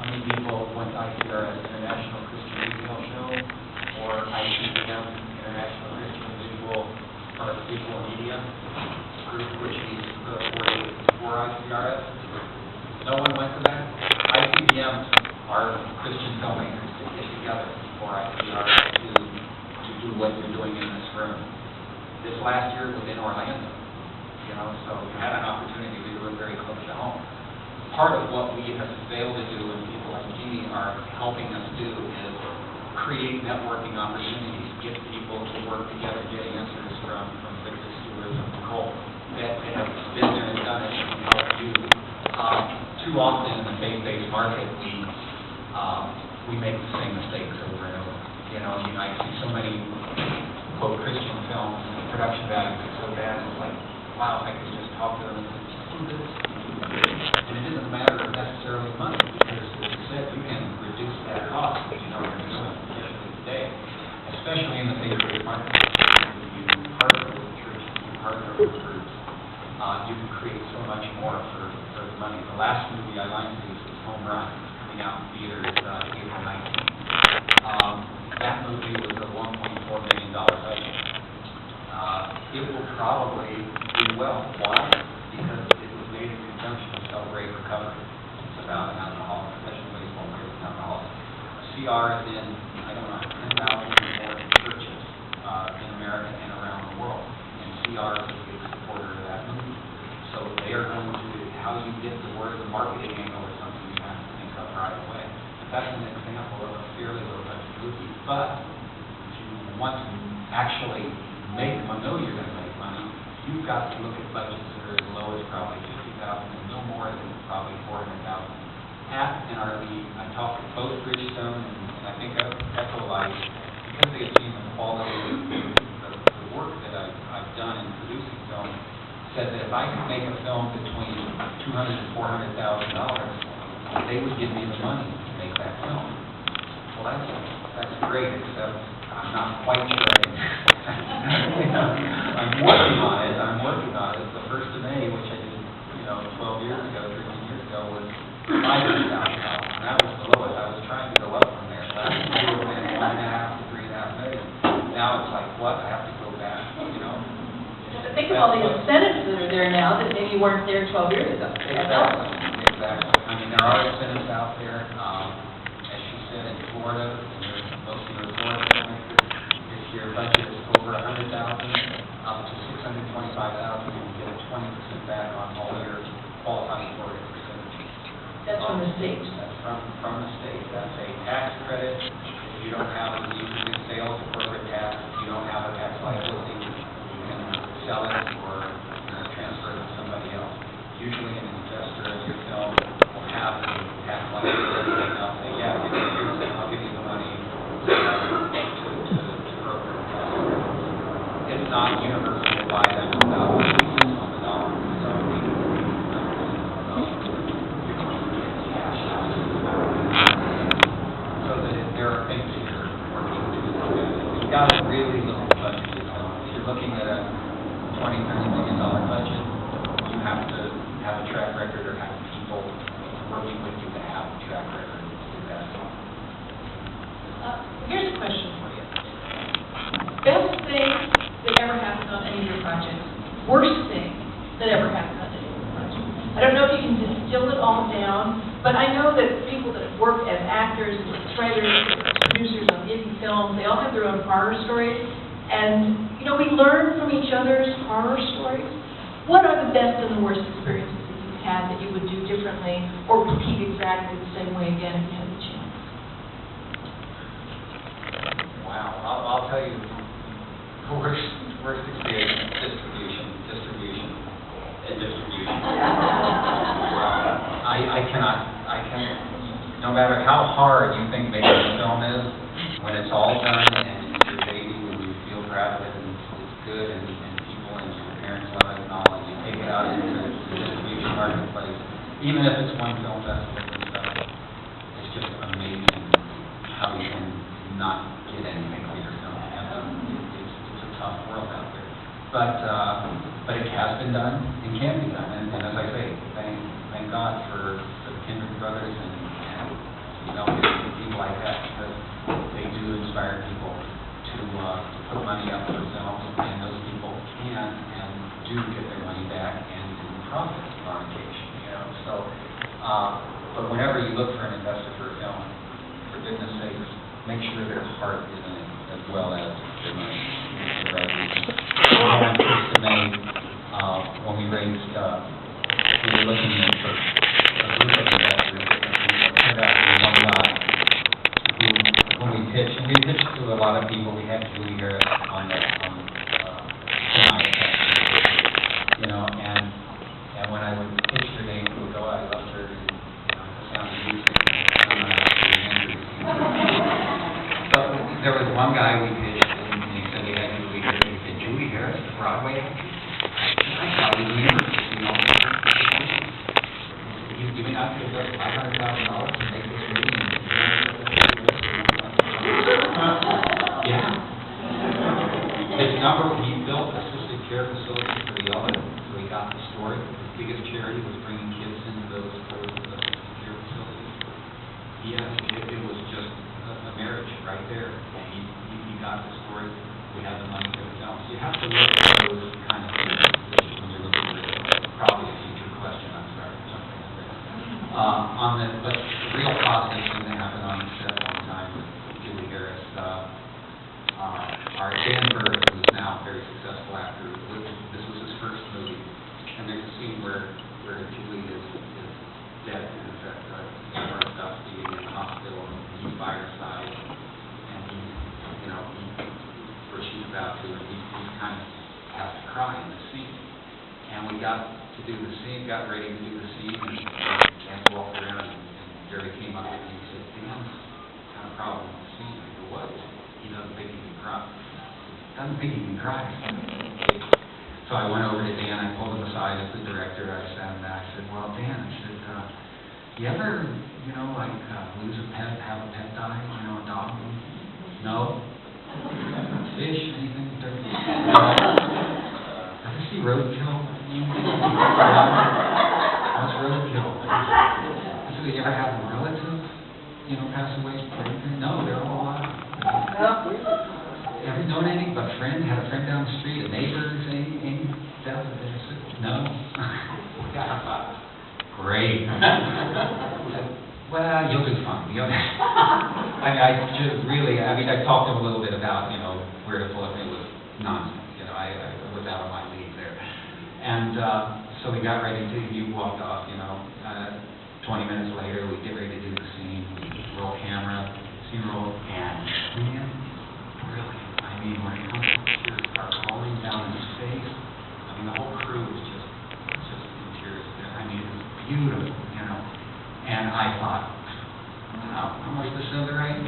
How many people went to ICRS, International Christian Retail Show, or ICVM, International Christian Visual Media Group, which means the 4 days before ICRS? No one went to that? ICVMs are Christian filmmakers that get together before ICRS to do what you're doing in this room. This last year was in Orlando, so you had an opportunity to do it very close to home. Part of what we have failed to do, and people like Jeannie are helping us do, is create networking opportunities, get people to work together, get answers from Victor Stewart and Nicole that have been there and done it and can help you. Too often in the faith-based market, we make the same mistakes over and over. I see so many quote Christian films, and the production values are so bad. It's like, wow, I could just talk to them and say, just do this. And it isn't a matter of necessarily money, because as you said, you can reduce that cost if you know what you're doing, especially today, especially in the faith-based market. You partner with churches, you partner with groups, you can create so much more for the money. The last movie I line produced was Home Run, coming out in theaters April 19th. That movie was a $1.4 million budget. It will probably do well. Why? Because it was made in conjunction with Celebrate Recovery. It's about an alcoholic, professional baseball player with alcoholic. CR is in, 10,000 or more churches in America and around the world. And CR is a big supporter of that movie. So they are going to, how you get the word of the marketing angle or something you have to think of right away. That's an example of a fairly low budget movie. But if you want to actually know you're going to make money, you've got to look at budgets that are as low as probably $50,000 and no more than probably $400,000. Pat and our lead, I talked to both Bridgestone and I think Echo Light, because they have seen the quality of the work that I've done in producing film, said that if I could make a film between $200,000 and $400,000, they would give me the money to make that film. Well, that's great, except I'm not quite sure I can. I'm working on it. The 1st of May, which I did, 12 years ago, 13 years ago, was $500,000. And that was the lowest. I was trying to go up from there. Last year it was $1.5 to $3.5 million. Now it's like, what? I have to go back, Think of all the incentives that are there now that maybe weren't there 12 years ago. Exactly. I mean, there are incentives out there. As she said, in Florida, and most of the Florida filmmakers, if your budget is over $100,000 up to $625,000, you get a 20% back on all your qualifying for percentage. That's from the state. That's from the state. That's a tax credit. If you don't have usually sales or corporate tax, if you don't have a tax liability, you can sell it or transfer it to somebody else. Usually an investor in your film will have a tax liability and they'll say, yeah, I'll give you the money to broker the tax credit. It's not universal to buy them without a basis on the dollar. So that there are things that you're working to do. You've got to really look at the budget. If you're looking at a $20, $30 million budget, you have to have a track record or have people working with you to have a track record to do that. Here's a question for you. Best thing that ever happened on any of your projects, worst thing that ever happened on any of your projects. I don't know if you can distill it all down, but I know that people that have worked as actors, writers, producers on indie films, they all have their own horror stories. And, we learn from each other's horror stories. What are the best and the worst experiences that you've had that you would do differently or repeat exactly the same way again if you had the chance? Wow. I'll tell you, the worst experience, distribution. I cannot, no matter how hard you think making a film is, when it's all done and it's your baby and you feel proud of it and it's good and people and your parents love it and all, and you take it out into the distribution marketplace, even if it's one film festival and stuff, it's just amazing how you can not get anything for your film. It's a tough world out there. But it has been done and can be done. And as I say, thank God for the Kindred Brothers and whenever you look for an investor for a film, for goodness sakes, make sure their heart is in it as well as their money. On 1st of May, when we raised, we were looking at for a group of investors, turned out to be one guy who, when we pitched, and we pitched to a lot of people, we had Julie Harris on the tonight, you know, and when I would pitch her name, we would go, I loved her, and, it sounded decent, and I'm not actually angry. But there was one guy we pitched, and he said he had Julie Harris, and he said, Julie Harris, the Broadway actress? I thought we knew her, you know. You may not give us $500,000 to make this movie. Yeah. His number, he built assisted care facilities for the elderly, so he got the story. His biggest charity was bringing kids into those assisted care facilities. Yes, it was just a marriage right there. And he got the story. We had the money for the film. So you have to look at those kind of things when you're looking for probably a future question. I'm sorry for something like that. But the real process didn't happen on the set one time with Julie Harris. Our Dan Burr, who's now a very successful actor, this was his first movie, and there's a scene where Julie is dead, is at North Dusty in the hospital, and he's by her side, and where she's about to, and he kind of has to cry in the scene. And we got to do the scene, got ready to do the scene, and walked around, and Jerry came up to me and he said, Dan's got a problem with the scene. I go, what? He doesn't think he can cry. Doesn't think he can cry. So I went over to Dan, I pulled him aside as the director, I sat him back, I said, well, Dan, I said, you ever, lose a pet, have a pet die, a dog? No? Fish, anything? No? Ever see roadkill? What's roadkill? I said, you ever have a relative, pass away? No, they're all alive. Ever known any, a friend, had a friend down the street, a neighbor, any death? No? Great. Well, you'll do fine. I just really, I talked to him a little bit about, where to pull it. It was nonsense. I was out of my league there. And so we got ready to, he walked off, 20 minutes later, we get ready to do the scene, roll camera, scene roll, and man, brilliant. When it comes to tears start falling down his face, the whole crew was just in tears. It was beautiful, And I thought, wow, how much the silver right?